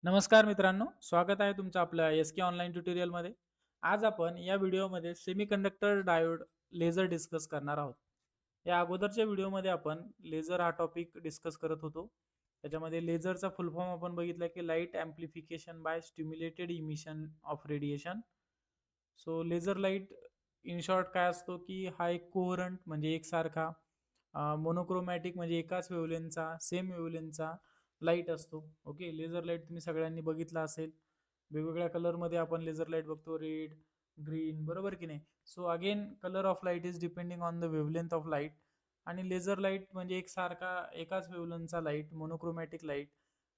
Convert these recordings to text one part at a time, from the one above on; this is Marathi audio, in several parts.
नमस्कार मित्रांनो, स्वागत आहे तुमचं आपल्या एस के ऑनलाईन ट्युटोरियलमध्ये. आज आपण या व्हिडिओमध्ये सेमीकंडक्टर डायोड लेझर डिस्कस करणार आहोत. या अगोदरच्या व्हिडिओमध्ये आपण लेझर हा टॉपिक डिस्कस करत होतो. त्याच्यामध्ये लेझरचा फुल फॉर्म आपण बघितला की light amplification by stimulated emission of radiation. So laser light in short काय असतो की हा एक कोहरंट म्हणजे एकसारखा, मोनोक्रोमॅटिक म्हणजे एकाच वेव्हलेंथचा, सेम वेव्हलेंथचा लाईट असतो. ओके, लेझर लाईट तुम्ही सगळ्यांनी बघितला असेल. वेगवेगळ्या कलरमध्ये आपण लेझर लाईट बघतो, रेड, ग्रीन, बरोबर की नाही. So again colour of light is depending on the wavelength of light. आणि लेझर लाईट म्हणजे एकसारखा एकाच वेव्हलेंथचा लाईट, मोनोक्रोमॅटिक लाईट.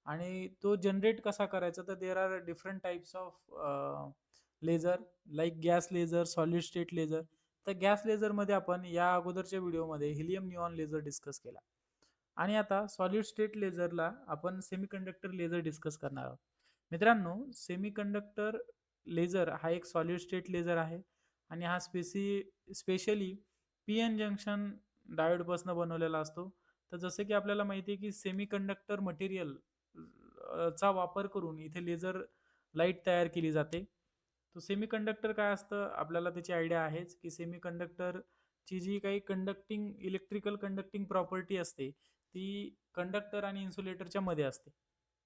आणि तो जनरेट कसा करायचा, तर there are different types of laser, like gas laser, solid state laser. तर गॅस लेझरमध्ये आपण या अगोदरच्या व्हिडिओमध्ये हिलियम निऑन लेझर डिस्कस केला. आणि आता सॉलिड स्टेट लेझरला आपण सेमीकंडक्टर लेझर डिस्कस करणार आहोत. मित्रांनो, सेमीकंडक्टर लेझर हा एक सॉलिड स्टेट लेझर आहे आणि हा स्पेशली पी एन जंक्शन डायोडपासून बनवलेला असतो. तर जसं की आपल्याला माहिती आहे की सेमीकंडक्टर मटेरियल चा वापर करून इथे लेझर लाईट तयार केली जाते. तो सेमीकंडक्टर काय असतं आपल्याला त्याची आयडिया आहेच की सेमीकंडक्टरची जी काही इलेक्ट्रिकल कंडक्टिंग प्रॉपर्टी असते ती कंडक्टर आणि इन्सुलेटरच्या मध्ये असते.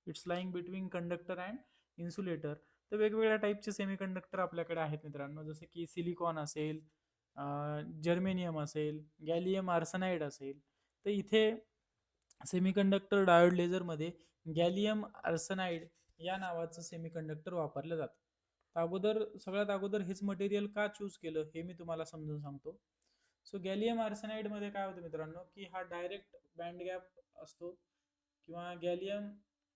It's lying between conductor and insulator. तर वेगवेगळ्या टाईपचे सेमीकंडक्टर आपल्याकडे आहेत मित्रांनो, जसे की सिलिकॉन असेल, जर्मेनियम असेल, गॅलियम आर्सेनाइड असेल. तर इथे सेमीकंडक्टर डायोड लेझरमध्ये गॅलियम आर्सेनाइड या नावाचं सेमीकंडक्टर वापरलं जातं. सगळ्यात अगोदर हेच मटेरियल का चूज केलं हे मी तुम्हाला समजून सांगतो. सो गॅलियम आर्सेनाइड मध्ये काय होतं मित्रांनो की हा डायरेक्ट बँड गॅप असतो, किंवा गॅलियम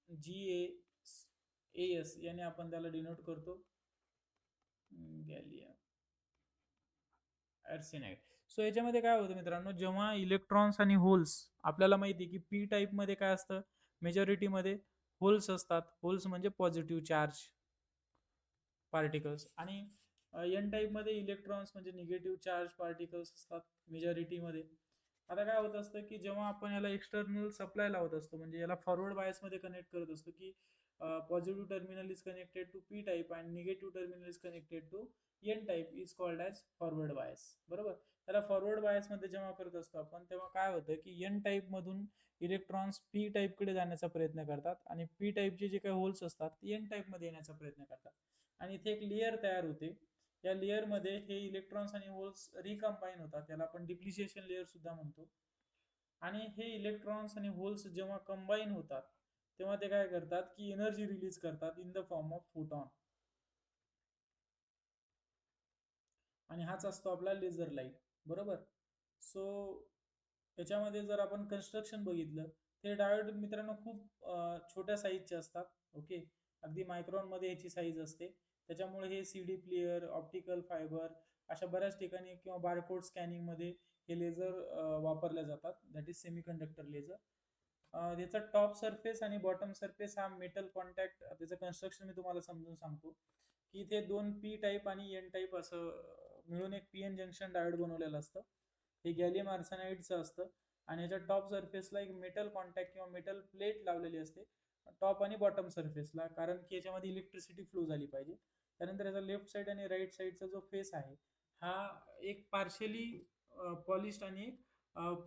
GaAs याने आपण त्याला डिनोट करतो, गॅलियम आर्सेनाइड. सो याच्यामध्ये काय होतं मित्रांनो, जेव्हा इलेक्ट्रॉन्स आणि होल्स, आपल्याला माहिती आहे की पी टाईप मध्ये काय असतं, मेजॉरिटी मध्ये होल्स असतात. होल्स म्हणजे पॉझिटिव्ह चार्ज पार्टिकल्स. आणि एन टाईप मध्ये इलेक्ट्रॉन्स म्हणजे निगेटिव्ह चार्ज पार्टिकल्स असतात मेजॉरिटी मध्ये. आता काय होत असतं की जेव्हा आपण याला एक्सटर्नल सप्लाय लावत असतो, म्हणजे याला फॉरवर्ड बायस मध्ये कनेक्ट करत असतो की positive terminal is connected to P type and negative terminal is connected to N type, is called as forward bias. बरोबर. त्याला फॉरवर्ड बायस मध्ये जेव्हा करत असतो आपण, तेव्हा काय होतं की एन टाईप मधून इलेक्ट्रॉन्स पी टाईप कडे जाण्याचा प्रयत्न करतात आणि पी टाईपचे जे काही होल्स असतात ते एन टाईप मध्ये येण्याचा प्रयत्न करतात. आणि इथे एक लेयर तयार होते. या लेयर मध्ये हे इलेक्ट्रॉन्स आणि होल्स रिकंबाईन होतात, त्याला आपण डिप्लिशिएशन लेयर सुद्धा म्हणतो. आणि हे इलेक्ट्रॉन्स आणि होल्स जेव्हा कंबाईन होतात तेव्हा ते काय करतात की एनर्जी रिलीज करतात in the form of photon. आणि हाच असतो आपला लेझर लाईट. बरोबर. सो याच्यामध्ये जर आपण कन्स्ट्रक्शन बघितलं, ते डायोड मित्रांनो खूप छोट्या साईजचे असतात. ओके, अगदी मायक्रॉन मध्ये याची साईज असते. त्याच्यामुळे हे सीडी प्लेअर, ऑप्टिकल फायबर अशा बऱ्याच ठिकाणी किंवा बारकोड स्कॅनिंग मध्ये हे लेझर वापरले जातात. That is semiconductor laser. त्याचा टॉप सरफेस आणि बॉटम सरफेस हा मेटल कॉन्टॅक्ट, त्याचं कन्स्ट्रक्शन मी तुम्हाला समजून सांगतो की इथे दोन पी टाईप आणि एन टाईप असं मिळून एक पी एन जंक्शन डायोड बनवलेलं असतं. हे गॅलियम आर्सेनाइडचं असतं. आणि याच्या टॉप सरफेसला एक मेटल कॉन्टॅक्ट किंवा मेटल प्लेट लावलेली असते टॉप आणि बॉटम सरफेसला, कारण की याच्यामध्ये इलेक्ट्रिसिटी फ्लो झाली पाहिजे. त्यानंतर याचा लेफ्ट साईड आणि राईट साईडचा जो फेस आहे हा एक पार्शियली पॉलिश्ड आणि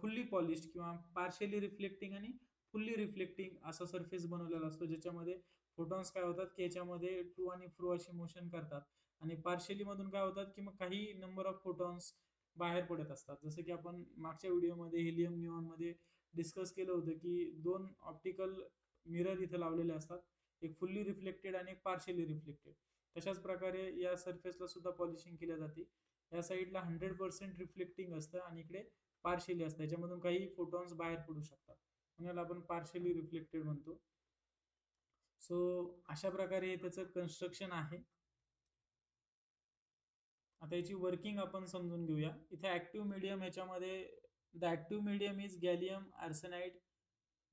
फुल्ली पॉलिश्ड किंवा पार्शियली रिफ्लेक्टिंग आणि फुल्ली रिफ्लेक्टिंग असा सरफेस बनवलेला असतो, ज्याच्यामध्ये फोटॉन्स काय होतात की याच्यामध्ये टू आणि फ्रो अशी मोशन करतात. आणि पार्शियली मधून काय होतात की मग काही नंबर ऑफ फोटॉन्स बाहेर पडत असतात. जसं की आपण मागच्या व्हिडिओमध्ये हिलियम निऑन मध्ये डिस्कस केलं होतं की दोन ऑप्टिकल मिरर इथे लावलेले असतात, एक फुल्ली रिफ्लेक्टेड आणि एक पार्शियली रिफ्लेक्टेड. तशाच प्रकारे या सरफेसला सुद्धा पॉलिशिंग केल्या जाते. या साईडला 100% रिफ्लेक्टिंग असतं आणि इकडे पार्शियली असतं, याच्यामधून काही फोटॉन्स बाहेर पडू शकतात, म्हणून आपण पार्शियली रिफ्लेक्टेड म्हणतो. सो अशा प्रकारे त्याचं कन्स्ट्रक्शन आहे. आता याची वर्किंग आपण समजून घेऊया. इथे ऍक्टिव्ह मीडियम, ह्याच्यामध्ये the active medium is gallium arsenide,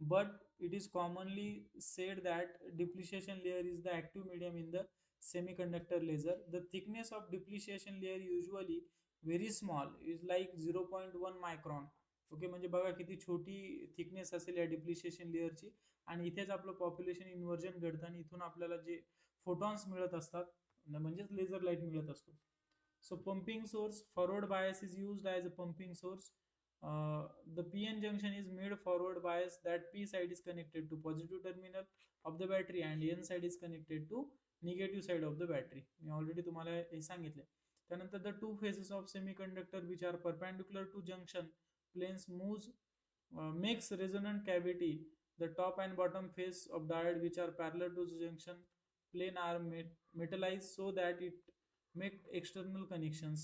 but it is commonly said that depreciation layer is the active medium in the semiconductor laser. The thickness of depreciation layer usually very small, is like 0.1 micron, okay, म्हणजे बघा किती छोटी थिकनेस असेल या डिप्लिशिएशन लेअरची, आणि इथेच आपलं पॉप्युलेशन इन्व्हर्जन घडतं आणि इथून आपल्याला जे फोटॉन्स मिळत असतात म्हणजेच लेझर लाईट मिळत असतो. So pumping source forward bias is used as a pumping source. The PN junction is made forward bias that P side is connected to positive terminal of the battery and N side is connected to negative side of the battery. Me already तुम्हाला हे सांगितले. त्यानंतर the two phases of semiconductor which are perpendicular to junction planes makes resonant cavity. The top and bottom face of diode which are parallel to the junction plane are metallized so that it make external connections.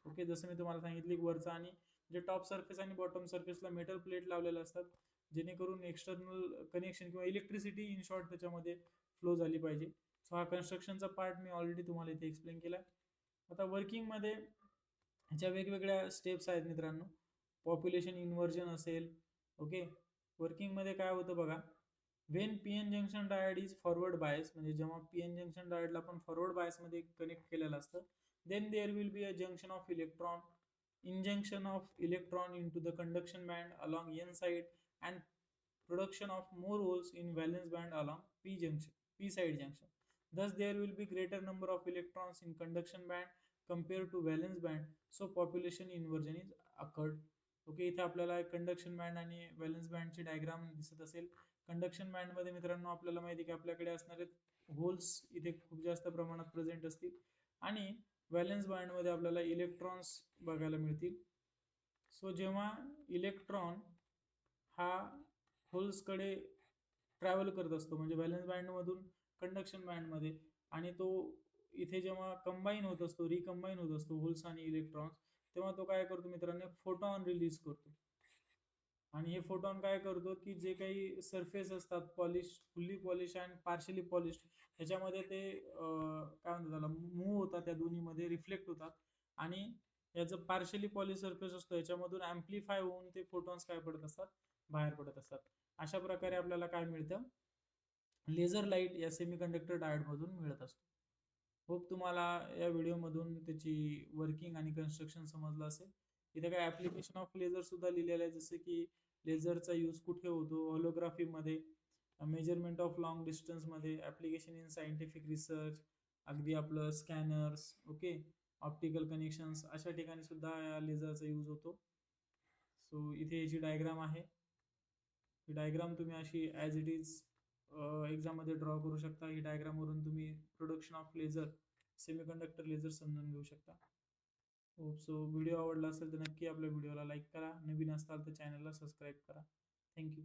Okay, जसं मी तुम्हाला सांगितले वरचा आणि जे टॉप सरफेस आणि बॉटम सरफेसला मेटल प्लेट लावलेले असतात, जेणेकरून एक्सटर्नल कनेक्शन किंवा इलेक्ट्रिसिटी इन शॉर्ट त्याच्यामध्ये फ्लो झाली पाहिजे. सो हा कन्स्ट्रक्शनचा पार्ट मी ऑलरेडी तुम्हाला इथे एक्सप्लेन केला. आता वर्किंगमध्ये ह्याच्या वेगवेगळ्या स्टेप्स आहेत मित्रांनो. पॉप्युलेशन इन्व्हर्जन असेल. ओके, वर्किंगमध्ये काय होतं बघा, when P N junction diode is forward bias, म्हणजे जेव्हा पी एन जंक्शन डायोडला आपण फॉरवर्ड बायसमध्ये कनेक्ट केलेलं असतं, then there will be a junction of electron, injunction of electron into the conduction band along n side and production of more holes in valence band along p side junction. Thus there will be greater number of electrons in conduction band compared to valence band, so population inversion is occurred. Okay, इथे आपल्याला कंडक्शन बँड आणि व्हॅलन्स बँडची डायग्राम दिसत असेल. कंडक्शन बँडमध्ये मित्रांनो आपल्याला माहिती आहे की आपल्याकडे असणारे होल्स इथे खूप जास्त प्रमाणात प्रेझेंट असतील, आणि व्हॅलन्स बँडमध्ये आपल्याला इलेक्ट्रॉन्स बघायला मिळतील. सो जेव्हा इलेक्ट्रॉन हा होल्सकडे ट्रॅव्हल करत असतो, म्हणजे व्हॅलन्स बँडमधून कंडक्शन बँडमध्ये, आणि तो इथे जेव्हा कंबाईन होत असतो, रिकंबाईन होत असतो होल्स आणि इलेक्ट्रॉन्स, तेव्हा तो काय करतो मित्रांनो, फोटॉन रिलीज करतो. आणि हे फोटॉन काय करतो की जे काही सरफेस असतात polish, fully polish and partially polish, ह्याच्यामध्ये ते काय म्हणतात त्याला, मूव्ह होतात, त्या दोन्हीमध्ये रिफ्लेक्ट होतात, आणि याचं पार्शली पॉलिश सरफेस असतो याच्यामधून ॲम्प्लिफाय होऊन ते फोटॉन्स काय पडत असतात, बाहेर पडत असतात. अशा प्रकारे आपल्याला काय मिळतं, लेझर लाईट या सेमीकंडक्टर डायोडमधून मिळत असतो. होप तुम्हाला या व्हिडिओमधून त्याची वर्किंग आणि कन्स्ट्रक्शन समजलं असेल. इथे काय ॲप्लिकेशन ऑफ लेझर सुद्धा लिहिलेलं आहे, जसं की लेझरचा यूज कुठे होतो, होलोग्राफीमध्ये, मेजरमेंट ऑफ लॉंग डिस्टन्समध्ये, ॲप्लिकेशन इन सायंटिफिक रिसर्च, अगदी आपलं स्कॅनर्स, ओके, ऑप्टिकल कनेक्शन्स, अशा ठिकाणी सुद्धा या लेझरचा यूज होतो. सो इथे याची डायग्राम आहे. ही डायग्राम तुम्ही अशी ॲज इट इज एक्झाममध्ये ड्रॉ करू शकता. ही डायग्रामवरून तुम्ही production of laser, semiconductor laser समजून घेऊ शकता. सो व्हिडिओ आवडला असेल तर नक्की आपल्या व्हिडिओला लाईक करा. नवीन असाल तर चॅनलला सबस्क्राईब करा. थँक्यू.